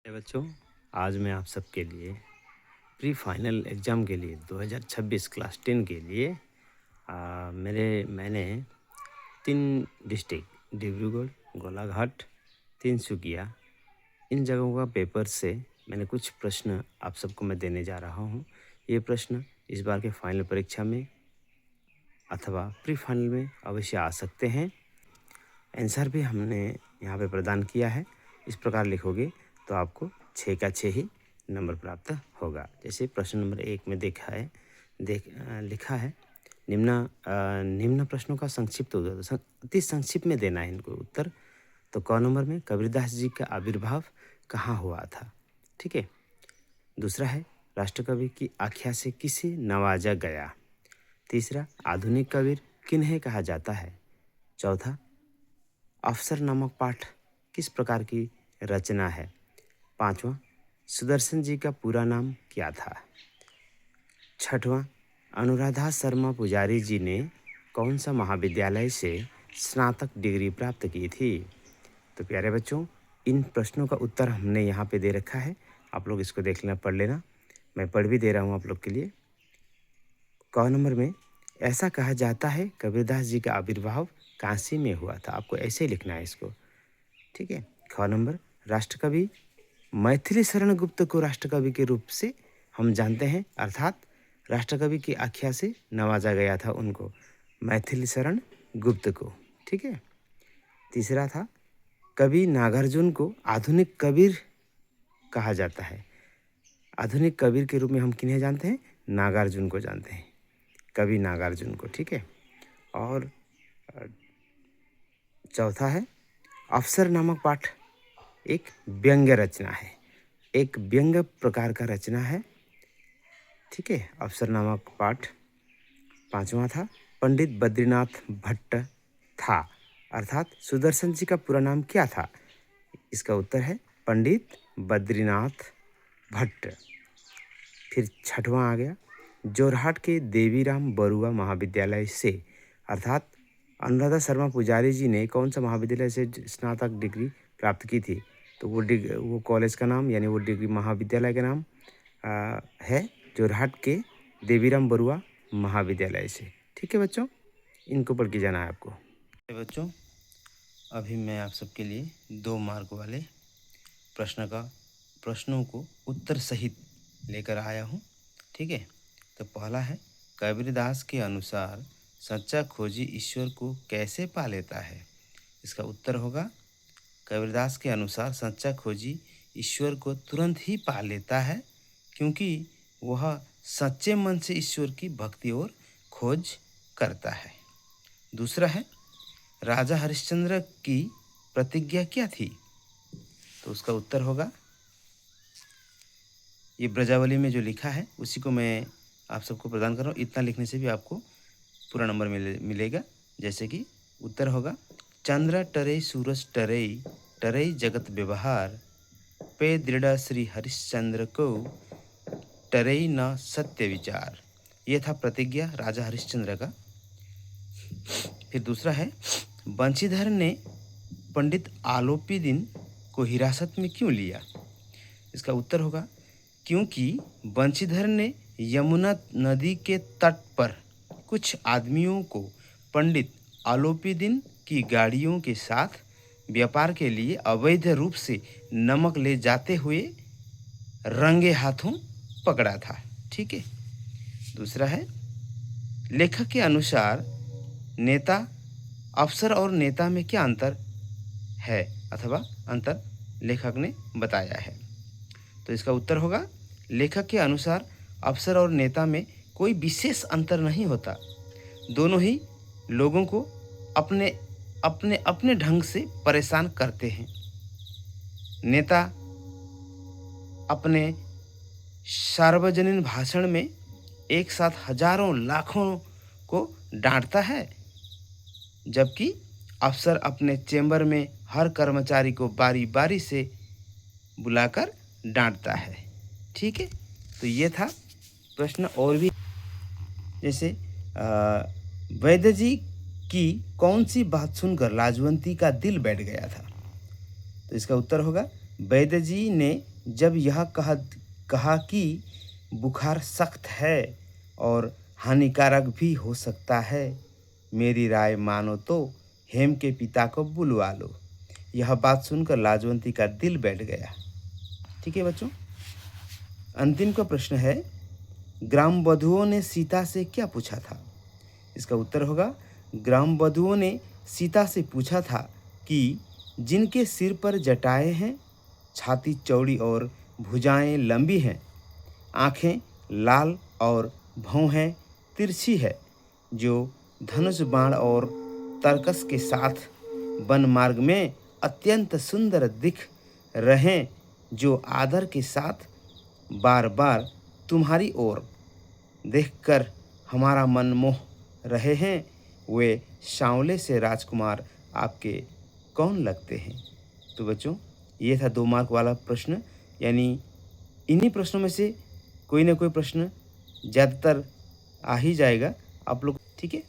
बच्चों, आज मैं आप सबके लिए प्री फाइनल एग्ज़ाम के लिए 2026 क्लास 10 के लिए मैंने 3 डिस्ट्रिक्ट डिब्रूगढ़, गोलाघाट, तिनसुकिया इन जगहों का पेपर से मैंने कुछ प्रश्न आप सबको मैं देने जा रहा हूँ। ये प्रश्न इस बार के फाइनल परीक्षा में अथवा प्री फाइनल में अवश्य आ सकते हैं। आंसर भी हमने यहाँ पे प्रदान किया है। इस प्रकार लिखोगे तो आपको 6 का 6 ही नंबर प्राप्त होगा। जैसे प्रश्न नंबर 1 में लिखा है निम्न प्रश्नों का संक्षिप्त उत्तर, अति संक्षिप्त में देना है इनको उत्तर। तो क नंबर में कबीरदास जी का आविर्भाव कहाँ हुआ था, ठीक है। दूसरा है राष्ट्रकवि की आख्या से किसे नवाजा गया। तीसरा आधुनिक कबीर किन्हें कहा जाता है। चौथा अफसर नामक पाठ किस प्रकार की रचना है। पांचवा सुदर्शन जी का पूरा नाम क्या था। छठवां अनुराधा शर्मा पुजारी जी ने कौन सा महाविद्यालय से स्नातक डिग्री प्राप्त की थी। तो प्यारे बच्चों, इन प्रश्नों का उत्तर हमने यहाँ पे दे रखा है। आप लोग इसको देख लेना, पढ़ लेना। मैं पढ़ भी दे रहा हूँ आप लोग के लिए। क नंबर में ऐसा कहा जाता है कबीरदास जी का आविर्भाव काशी में हुआ था। आपको ऐसे ही लिखना है इसको, ठीक है। ख नंबर राष्ट्रकवि मैथिली शरण गुप्त को राष्ट्रकवि के रूप से हम जानते हैं, अर्थात राष्ट्रकवि की आख्या से नवाजा गया था उनको, मैथिली शरण गुप्त को, ठीक है। तीसरा था कवि नागार्जुन को आधुनिक कबीर कहा जाता है। आधुनिक कबीर के रूप में हम किन्हें जानते हैं, नागार्जुन को जानते हैं, कवि नागार्जुन को, ठीक है। और चौथा है अफसर नामक पाठ एक व्यंग्य रचना है, एक व्यंग्य प्रकार का रचना है, ठीक है, अफसर नामक पाठ। पांचवा था पंडित बद्रीनाथ भट्ट था, अर्थात सुदर्शन जी का पूरा नाम क्या था। इसका उत्तर है पंडित बद्रीनाथ भट्ट। फिर छठवां आ गया जोरहाट के देवीराम बरुआ महाविद्यालय से, अर्थात अनुराधा शर्मा पुजारी जी ने कौन सा महाविद्यालय से स्नातक डिग्री प्राप्त की थी। तो वो कॉलेज का नाम यानी वो डिग्री महाविद्यालय का नाम है जोरहाट के देवीराम बरुआ महाविद्यालय से, ठीक है बच्चों। इनको पढ़ के जाना है आपको। बच्चों, अभी मैं आप सबके लिए 2 मार्क वाले प्रश्नों को उत्तर सहित लेकर आया हूँ, ठीक है। तो पहला है कबीरदास के अनुसार सच्चा खोजी ईश्वर को कैसे पा लेता है। इसका उत्तर होगा कबीरदास के अनुसार सच्चा खोजी ईश्वर को तुरंत ही पा लेता है, क्योंकि वह सच्चे मन से ईश्वर की भक्ति और खोज करता है। दूसरा है राजा हरिश्चंद्र की प्रतिज्ञा क्या थी। तो उसका उत्तर होगा, ये ब्रजावली में जो लिखा है उसी को मैं आप सबको प्रदान कर रहा हूँ। इतना लिखने से भी आपको पूरा नंबर मिलेगा। जैसे कि उत्तर होगा चंद्र टरे सूरज टरे टरे जगत व्यवहार पे दृढ़ श्री हरिश्चंद्र को टरे न सत्य विचार। ये था प्रतिज्ञा राजा हरिश्चंद्र का। फिर दूसरा है बंशीधर ने पंडित आलोपीदीन को हिरासत में क्यों लिया। इसका उत्तर होगा क्योंकि बंशीधर ने यमुना नदी के तट पर कुछ आदमियों को पंडित आलोपीदीन की गाड़ियों के साथ व्यापार के लिए अवैध रूप से नमक ले जाते हुए रंगे हाथों पकड़ा था, ठीक है। दूसरा है लेखक के अनुसार नेता अफसर और नेता में क्या अंतर है अथवा अंतर लेखक ने बताया है। तो इसका उत्तर होगा लेखक के अनुसार अफसर और नेता में कोई विशेष अंतर नहीं होता। दोनों ही लोगों को अपने अपने अपने ढंग से परेशान करते हैं। नेता अपने सार्वजनिक भाषण में एक साथ हजारों लाखों को डांटता है, जबकि अफसर अपने चेंबर में हर कर्मचारी को बारी बारी से बुलाकर डांटता है, ठीक है। तो ये था प्रश्न। और भी जैसे वैद्य जी की कौन सी बात सुनकर लाजवंती का दिल बैठ गया था। तो इसका उत्तर होगा वैद्य जी ने जब यह कहा कि बुखार सख्त है और हानिकारक भी हो सकता है, मेरी राय मानो तो हेम के पिता को बुलवा लो। यह बात सुनकर लाजवंती का दिल बैठ गया। ठीक है बच्चों, अंतिम का प्रश्न है, ग्राम बधुओं ने सीता से क्या पूछा था? इसका उत्तर होगा, ग्राम बधुओं ने सीता से पूछा था कि जिनके सिर पर जटाएं हैं, छाती चौड़ी और भुजाएं लंबी हैं, आंखें लाल और भौहें तिरछी है, जो धनुष बाण और तरकस के साथ वन मार्ग में अत्यंत सुंदर दिख रहें, जो आदर के साथ बार बार तुम्हारी ओर देखकर हमारा मन मोह रहे हैं, वे सांवले से राजकुमार आपके कौन लगते हैं? तो बच्चों, ये था 2 मार्क वाला प्रश्न। यानी इन्हीं प्रश्नों में से कोई ना कोई प्रश्न ज़्यादातर आ ही जाएगा आप लोग। ठीक है।